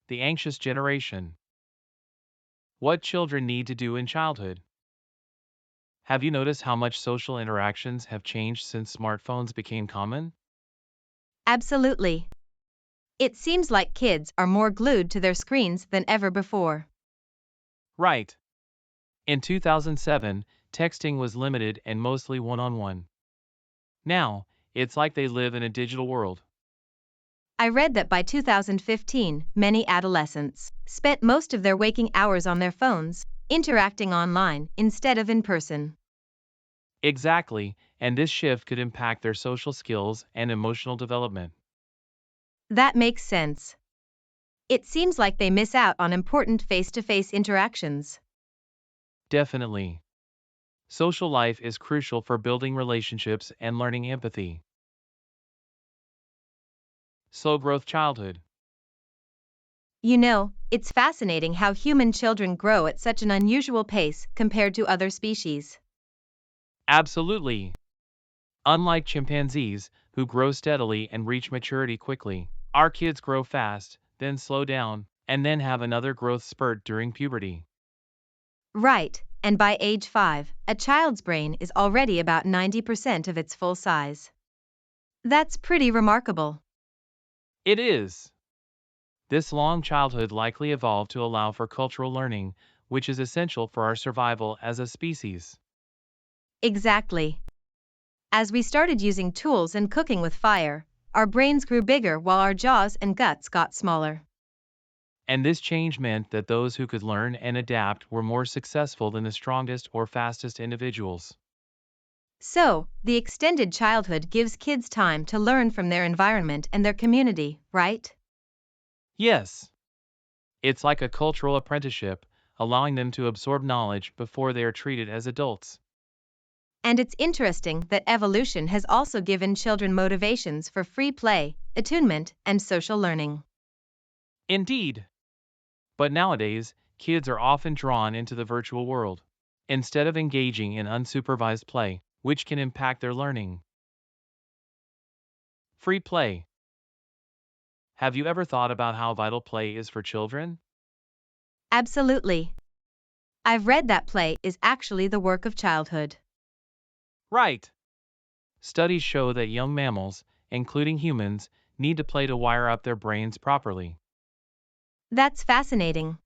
The anxious generation. What children need to do in childhood. Have you noticed how much social interactions have changed since smartphones became common? Absolutely. It seems like kids are more glued to their screens than ever before. Right. In 2007, texting was limited and mostly one on one. Now, it's like they live in a digital world. I read that by 2015, many adolescents spent most of their waking hours on their phones, interacting online instead of in person. Exactly, and this shift could impact their social skills and emotional development. That makes sense. It seems like they miss out on important face-to-face interactions. Definitely. Social life is crucial for building relationships and learning empathy. Slow growth childhood. It's fascinating how human children grow at such an unusual pace compared to other species. Absolutely. Unlike chimpanzees, who grow steadily and reach maturity quickly, our kids grow fast, then slow down, and then have another growth spurt during puberty. Right, and by age 5, a child's brain is already about 90% of its full size. That's pretty remarkable. It is. This long childhood likely evolved to allow for cultural learning, which is essential for our survival as a species. Exactly. As we started using tools and cooking with fire, our brains grew bigger while our jaws and guts got smaller. And this change meant that those who could learn and adapt were more successful than the strongest or fastest individuals. So, the extended childhood gives kids time to learn from their environment and their community, right? Yes, it's like a cultural apprenticeship, allowing them to absorb knowledge before they are treated as adults. And it's interesting that evolution has also given children motivations for free play, attunement, and social learning. Indeed. But nowadays, kids are often drawn into the virtual world, instead of engaging in unsupervised play, which can impact their learning. Free play. Have you ever thought about how vital play is for children? Absolutely. I've read that play is actually the work of childhood. Right. Studies show that young mammals, including humans, need to play to wire up their brains properly. That's fascinating.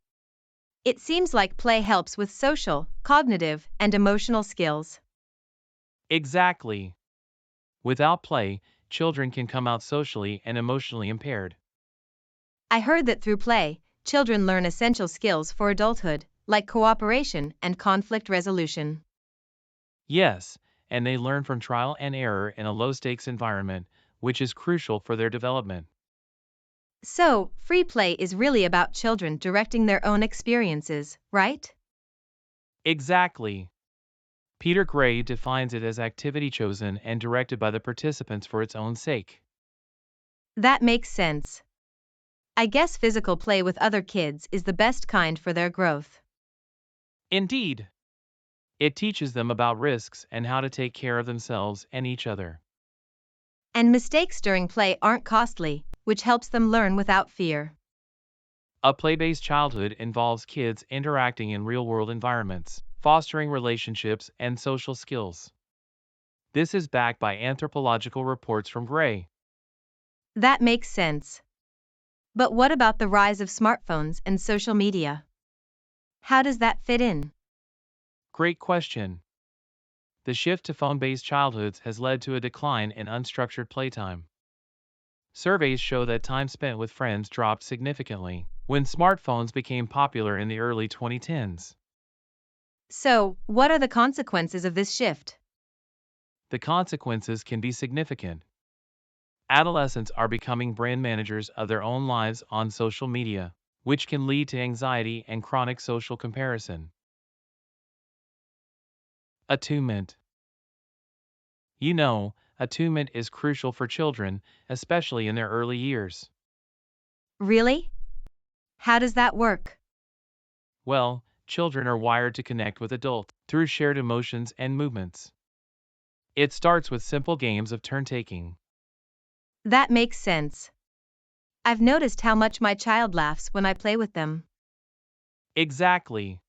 It seems like play helps with social, cognitive, and emotional skills. Exactly. Without play, children can come out socially and emotionally impaired. I heard that through play, children learn essential skills for adulthood, like cooperation and conflict resolution. Yes, and they learn from trial and error in a low-stakes environment, which is crucial for their development. So, free play is really about children directing their own experiences, right? Exactly. Peter Gray defines it as activity chosen and directed by the participants for its own sake. That makes sense. I guess physical play with other kids is the best kind for their growth. Indeed, it teaches them about risks and how to take care of themselves and each other. And mistakes during play aren't costly, which helps them learn without fear. A play-based childhood involves kids interacting in real-world environments, fostering relationships and social skills. This is backed by anthropological reports from Gray. That makes sense. But what about the rise of smartphones and social media? How does that fit in? Great question. The shift to phone-based childhoods has led to a decline in unstructured playtime. Surveys show that time spent with friends dropped significantly when smartphones became popular in the early 2010s. So, what are the consequences of this shift? The consequences can be significant. Adolescents are becoming brand managers of their own lives on social media, which can lead to anxiety and chronic social comparison. Attunement. Attunement is crucial for children, especially in their early years. Really? How does that work? Well, children are wired to connect with adults through shared emotions and movements. It starts with simple games of turn taking. That makes sense. I've noticed how much my child laughs when I play with them. Exactly.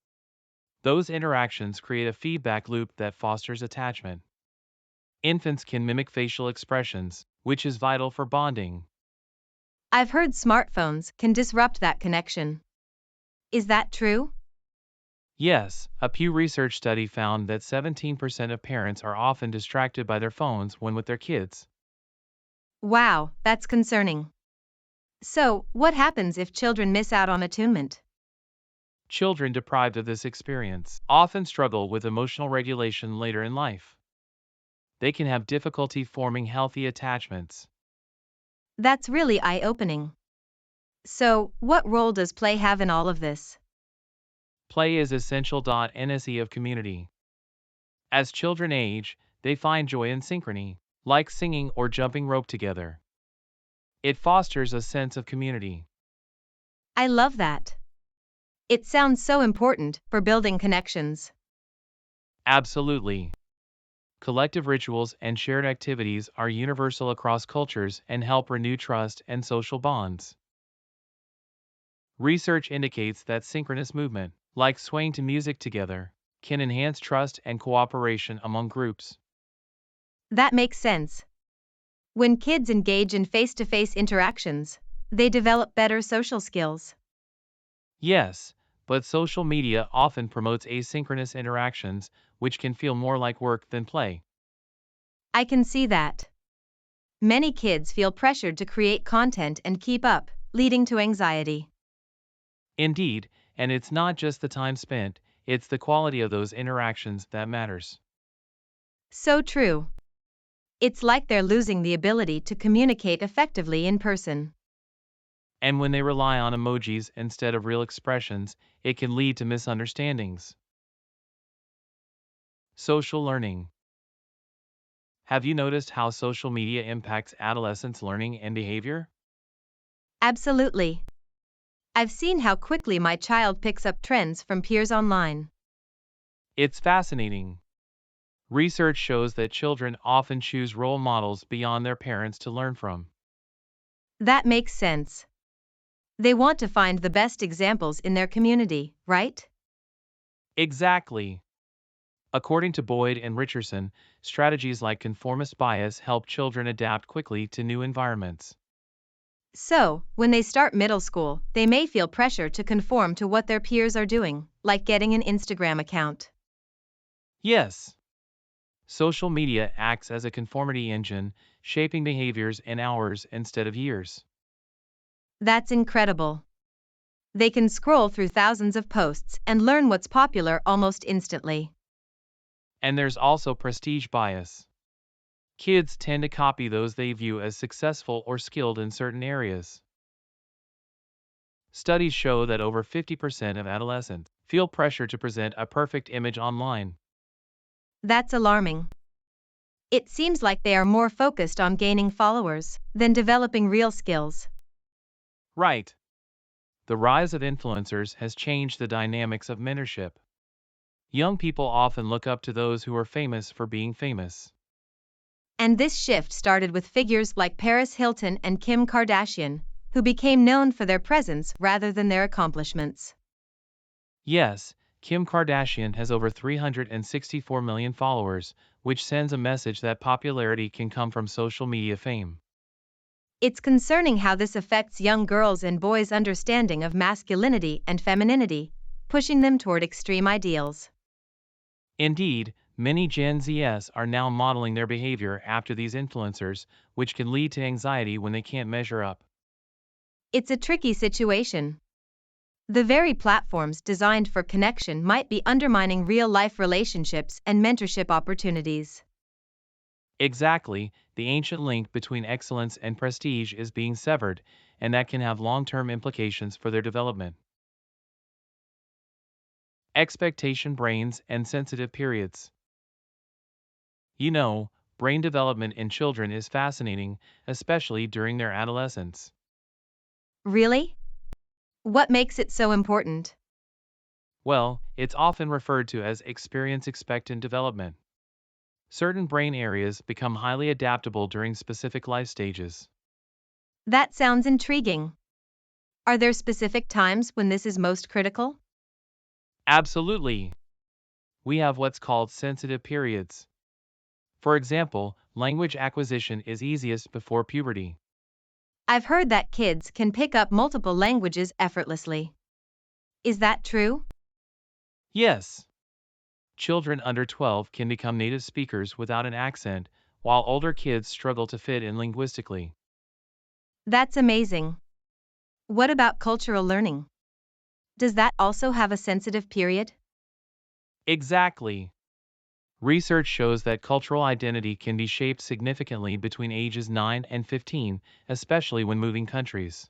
Those interactions create a feedback loop that fosters attachment. Infants can mimic facial expressions, which is vital for bonding. I've heard smartphones can disrupt that connection. Is that true? Yes, a Pew Research study found that 17% of parents are often distracted by their phones when with their kids. Wow, that's concerning. So, what happens if children miss out on attunement? Children deprived of this experience often struggle with emotional regulation later in life. They can have difficulty forming healthy attachments. That's really eye-opening. So, what role does play have in all of this? Play is essential. NSE of community. As children age, they find joy in synchrony, like singing or jumping rope together. It fosters a sense of community. I love that. It sounds so important for building connections. Absolutely. Collective rituals and shared activities are universal across cultures and help renew trust and social bonds. Research indicates that synchronous movement, like swaying to music together, can enhance trust and cooperation among groups. That makes sense. When kids engage in face-to-face interactions, they develop better social skills. Yes, but social media often promotes asynchronous interactions, which can feel more like work than play. I can see that. Many kids feel pressured to create content and keep up, leading to anxiety. Indeed, and it's not just the time spent, it's the quality of those interactions that matters. So true. It's like they're losing the ability to communicate effectively in person. And when they rely on emojis instead of real expressions, it can lead to misunderstandings. Social learning. Have you noticed how social media impacts adolescents' learning and behavior? Absolutely. I've seen how quickly my child picks up trends from peers online. It's fascinating. Research shows that children often choose role models beyond their parents to learn from. That makes sense. They want to find the best examples in their community, right? Exactly. According to Boyd and Richardson, strategies like conformist bias help children adapt quickly to new environments. So, when they start middle school, they may feel pressure to conform to what their peers are doing, like getting an Instagram account. Yes, social media acts as a conformity engine, shaping behaviors in hours instead of years. That's incredible. They can scroll through thousands of posts and learn what's popular almost instantly. And there's also prestige bias. Kids tend to copy those they view as successful or skilled in certain areas. Studies show that over 50% of adolescents feel pressure to present a perfect image online. That's alarming. It seems like they are more focused on gaining followers than developing real skills. Right. The rise of influencers has changed the dynamics of mentorship. Young people often look up to those who are famous for being famous. And this shift started with figures like Paris Hilton and Kim Kardashian, who became known for their presence rather than their accomplishments. Yes, Kim Kardashian has over 364 million followers, which sends a message that popularity can come from social media fame. It's concerning how this affects young girls' and boys' understanding of masculinity and femininity, pushing them toward extreme ideals. Indeed, many Gen Zs are now modeling their behavior after these influencers, which can lead to anxiety when they can't measure up. It's a tricky situation. The very platforms designed for connection might be undermining real-life relationships and mentorship opportunities. Exactly, the ancient link between excellence and prestige is being severed, and that can have long-term implications for their development. Expectation brains and sensitive periods. You know, brain development in children is fascinating, especially during their adolescence. Really? What makes it so important? Well, it's often referred to as experience expectant development. Certain brain areas become highly adaptable during specific life stages. That sounds intriguing. Are there specific times when this is most critical? Absolutely. We have what's called sensitive periods. For example, language acquisition is easiest before puberty. I've heard that kids can pick up multiple languages effortlessly. Is that true? Yes, children under 12 can become native speakers without an accent, while older kids struggle to fit in linguistically. That's amazing. What about cultural learning? Does that also have a sensitive period? Exactly. Research shows that cultural identity can be shaped significantly between ages 9 and 15, especially when moving countries.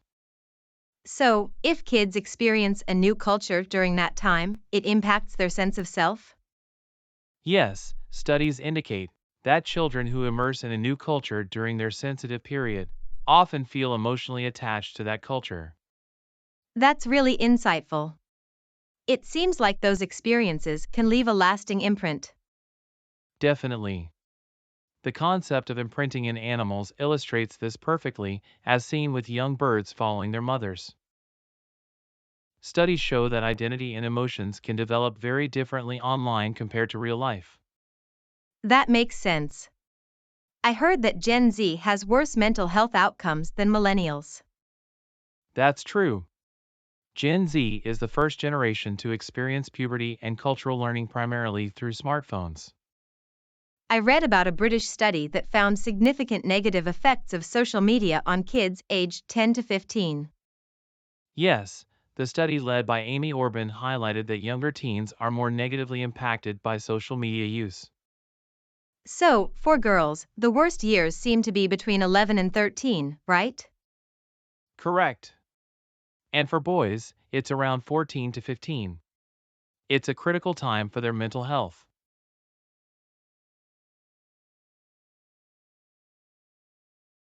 So, if kids experience a new culture during that time, it impacts their sense of self? Yes, studies indicate that children who immerse in a new culture during their sensitive period often feel emotionally attached to that culture. That's really insightful. It seems like those experiences can leave a lasting imprint. Definitely. The concept of imprinting in animals illustrates this perfectly, as seen with young birds following their mothers. Studies show that identity and emotions can develop very differently online compared to real life. That makes sense. I heard that Gen Z has worse mental health outcomes than millennials. That's true. Gen Z is the first generation to experience puberty and cultural learning primarily through smartphones. I read about a British study that found significant negative effects of social media on kids aged 10 to 15. Yes, the study led by Amy Orban highlighted that younger teens are more negatively impacted by social media use. So, for girls, the worst years seem to be between 11 and 13, right? Correct. And for boys, it's around 14 to 15. It's a critical time for their mental health.